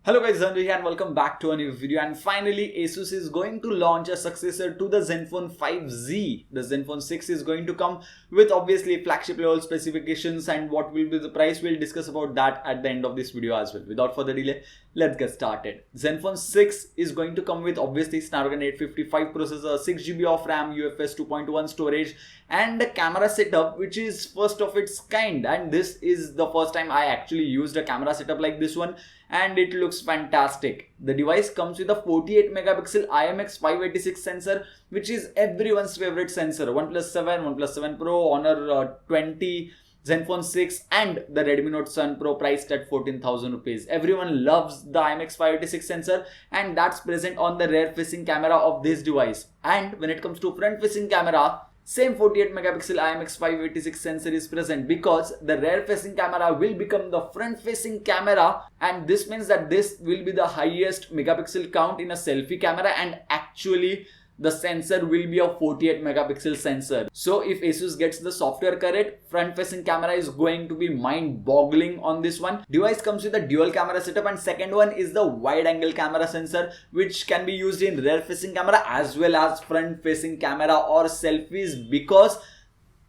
Hello guys, Dhananjay here and welcome back to a new video. And finally, Asus is going to launch a successor to the Zenfone 5Z. The Zenfone 6 is going to come with obviously flagship level specifications, and what will be the price. We'll discuss about that at the end of this video as well. Without further delay, let's get started. Zenfone 6 is going to come with obviously Snapdragon 855 processor, 6GB of RAM, UFS 2.1 storage, and a camera setup which is first of its kind. And this is the first time I actually used a camera setup like this one, and it looks fantastic. The device comes with a 48 megapixel IMX586 sensor, which is everyone's favorite sensor. OnePlus 7, OnePlus 7 Pro, Honor 20, Zenfone 6 and the Redmi Note 7 Pro priced at 14,000 rupees. Everyone loves the IMX586 sensor, and that's present on the rear facing camera of this device. And when it comes to front facing camera, same 48 megapixel IMX586 sensor is present, because the rear facing camera will become the front facing camera, and this means that this will be the highest megapixel count in a selfie camera, and actually the sensor will be a 48 megapixel sensor. So if Asus gets the software correct, front facing camera is going to be mind boggling on this one. Device comes with a dual camera setup, and second one is the wide angle camera sensor, which can be used in rear facing camera as well as front facing camera or selfies, because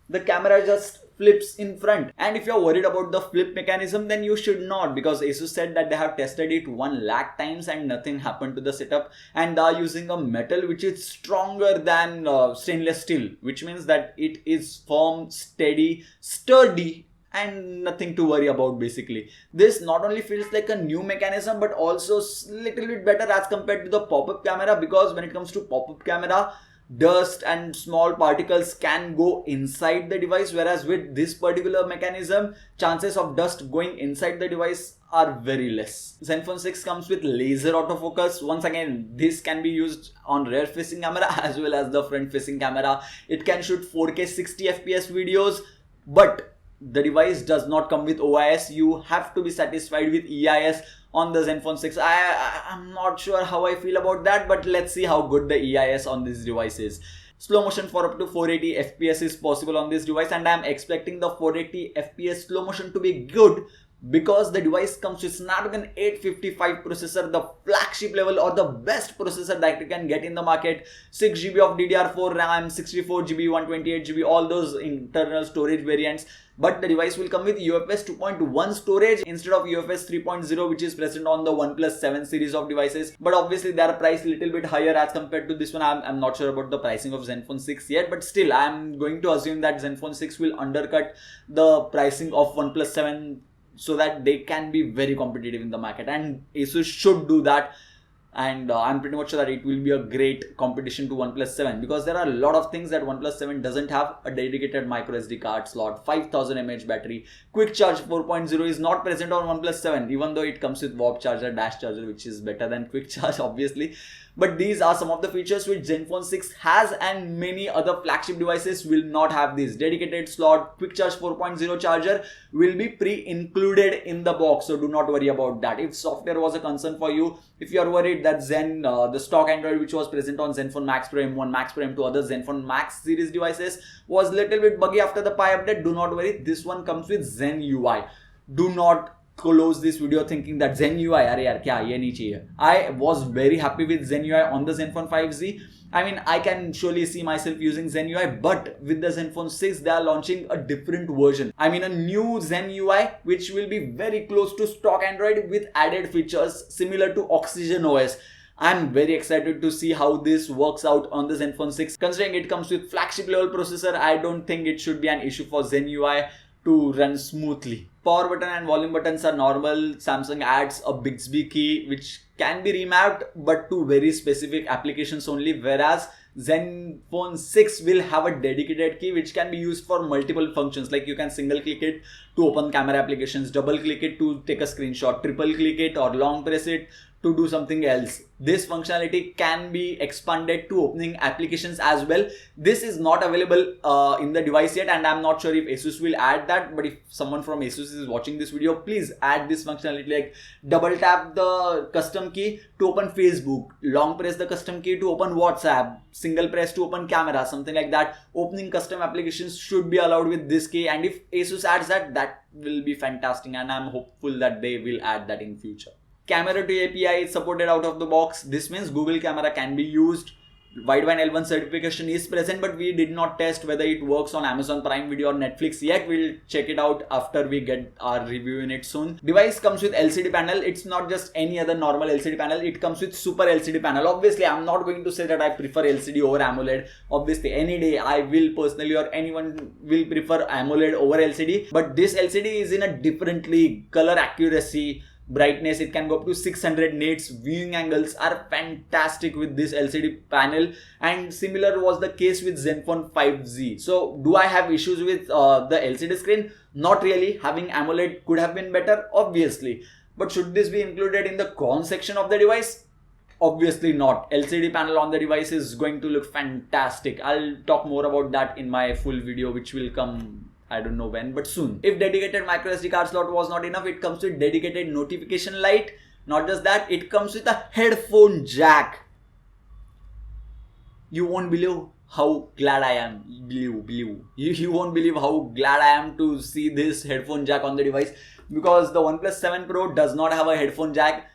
the camera just flips in front. And if you're worried about the flip mechanism, then you should not, because Asus said that they have tested it 1 lakh times and nothing happened to the setup, and they are using a metal which is stronger than stainless steel, which means that it is firm, steady, sturdy, and nothing to worry about. Basically, this not only feels like a new mechanism but also little bit better as compared to the pop-up camera, because when it comes to pop-up camera, dust and small particles can go inside the device, whereas with this particular mechanism, chances of dust going inside the device are very less. Zenfone 6 comes with laser autofocus. Once again, this can be used on rear facing camera as well as the front facing camera. It can shoot 4K 60 FPS videos, but the device does not come with OIS. You have to be satisfied with EIS on the Zenfone 6. I'm not sure how I feel about that, but let's see how good the EIS on this device is. Slow motion for up to 480 FPS is possible on this device, and I'm expecting the 480 FPS slow motion to be good, because the device comes with Snapdragon 855 processor, the flagship level or the best processor that you can get in the market. 6GB of DDR4 RAM, 64GB, 128GB, all those internal storage variants. But the device will come with UFS 2.1 storage instead of UFS 3.0, which is present on the OnePlus 7 series of devices. But obviously they are priced a little bit higher as compared to this one. I'm not sure about the pricing of Zenfone 6 yet, but still I'm going to assume that Zenfone 6 will undercut the pricing of OnePlus 7, so that they can be very competitive in the market, and Asus should do that. And I'm pretty much sure that it will be a great competition to OnePlus 7, because there are a lot of things that OnePlus 7 doesn't have. A dedicated micro SD card slot, 5000 mAh battery, quick charge 4.0 is not present on OnePlus 7, even though it comes with warp charger, dash charger, which is better than quick charge obviously. But these are some of the features which Zenfone 6 has, and many other flagship devices will not have this. Dedicated slot, quick charge 4.0 charger will be pre-included in the box, so do not worry about that. If software was a concern for you, if you are worried that the stock Android which was present on Zenfone Max Pro M1, Max Pro M2, other Zenfone Max series devices was little bit buggy after the Pi update, do not worry. This one comes with Zen UI. Do not close this video thinking that Zen UI, अरे यार क्या ये नहीं चाहिए. I was very happy with Zen UI on the Zenfone 5Z. I mean, I can surely see myself using Zen UI, but with the Zenfone 6, they are launching a different version. I mean, a new Zen UI, which will be very close to stock Android with added features similar to Oxygen OS. I'm very excited to see how this works out on the Zenfone 6. Considering it comes with flagship level processor, I don't think it should be an issue for Zen UI to run smoothly. Power button and volume buttons are normal. Samsung adds a Bixby key which can be remapped, but to very specific applications only, whereas Zenfone 6 will have a dedicated key which can be used for multiple functions. Like you can single click it to open camera applications, double click it to take a screenshot, triple click it or long press it to do something else. This functionality can be expanded to opening applications as well. This is not available in the device yet, and I'm not sure if Asus will add that. But if someone from Asus is watching this video, please add this functionality, like double tap the custom key to open Facebook, long press the custom key to open WhatsApp, single press to open camera, something like that. Opening custom applications should be allowed with this key, and if Asus adds that, that will be fantastic, and I'm hopeful that they will add that in future. Camera to API is supported out of the box. This means Google camera can be used. Wideband L1 certification is present, but we did not test whether it works on Amazon Prime Video or Netflix yet. We'll check it out after we get our review in it soon. Device comes with LCD panel. It's not just any other normal LCD panel. It comes with Super LCD panel. Obviously, I'm not going to say that I prefer LCD over AMOLED. Obviously, any day I will personally or anyone will prefer AMOLED over LCD. But this LCD is in a different league. Color accuracy, brightness, it can go up to 600 nits. Viewing angles are fantastic with this LCD panel, and similar was the case with Zenfone 5Z. So do I have issues with the LCD screen? Not really. Having AMOLED could have been better, obviously, but should this be included in the con section of the device? Obviously not. LCD panel on the device is going to look fantastic. I'll talk more about that in my full video, which will come, I don't know when, but soon. If dedicated microSD card slot was not enough, it comes with dedicated notification light. Not just that, it comes with a headphone jack. You won't believe how glad I am. You won't believe how glad I am to see this headphone jack on the device, because the OnePlus 7 Pro does not have a headphone jack.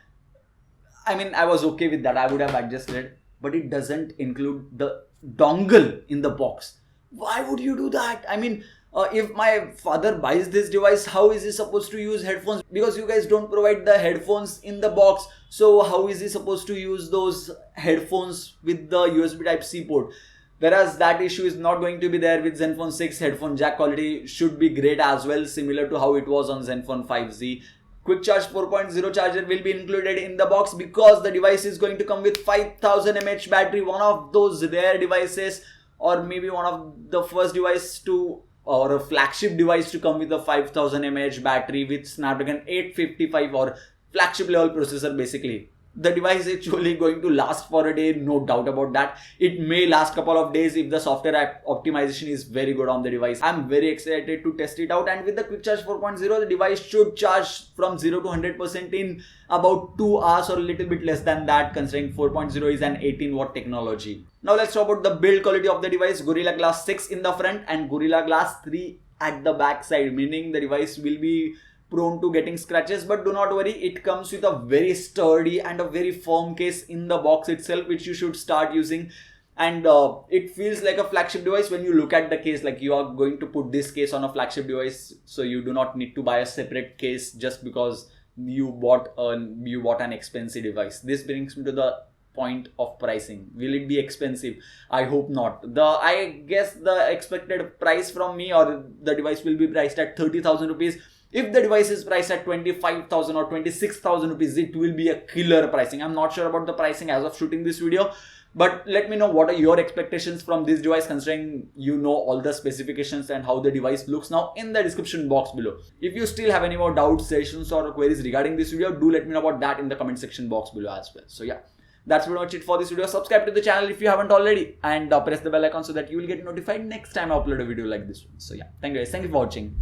I mean, I was okay with that. I would have adjusted, but it doesn't include the dongle in the box. Why would you do that? I mean, if my father buys this device, how is he supposed to use headphones? Because you guys don't provide the headphones in the box. So how is he supposed to use those headphones with the USB Type-C port? Whereas that issue is not going to be there with Zenfone 6. Headphone jack quality should be great as well, similar to how it was on Zenfone 5Z. Quick Charge 4.0 charger will be included in the box because the device is going to come with 5000 mAh battery. One of those rare devices, or maybe one of the first device to, or a flagship device to come with a 5000 mAh battery with Snapdragon 855 or flagship level processor basically. The device is actually going to last for a day, no doubt about that. It may last couple of days if the software optimization is very good on the device. I'm very excited to test it out, and with the Quick Charge 4.0, the device should charge from 0 to 100% in about 2 hours or a little bit less than that, considering 4.0 is an 18 watt technology. Now let's talk about the build quality of the device. Gorilla Glass 6 in the front and Gorilla Glass 3 at the back side, meaning the device will be prone to getting scratches, but do not worry, it comes with a very sturdy and a very firm case in the box itself, which you should start using. And it feels like a flagship device when you look at the case, like you are going to put this case on a flagship device, so you do not need to buy a separate case just because you bought an expensive device. This brings me to the point of pricing. Will it be expensive? I hope not. I guess the expected price from me, or the device will be priced at 30,000 rupees. If the device is priced at 25,000 or 26,000 rupees, it will be a killer pricing. I'm not sure about the pricing as of shooting this video, but let me know what are your expectations from this device, considering you know all the specifications and how the device looks now, in the description box below. If you still have any more doubts, suggestions or queries regarding this video, do let me know about that in the comment section box below as well. So yeah, that's pretty much it for this video. Subscribe to the channel if you haven't already, and press the bell icon so that you will get notified next time I upload a video like this one. So yeah, thank you guys. Thank you for watching.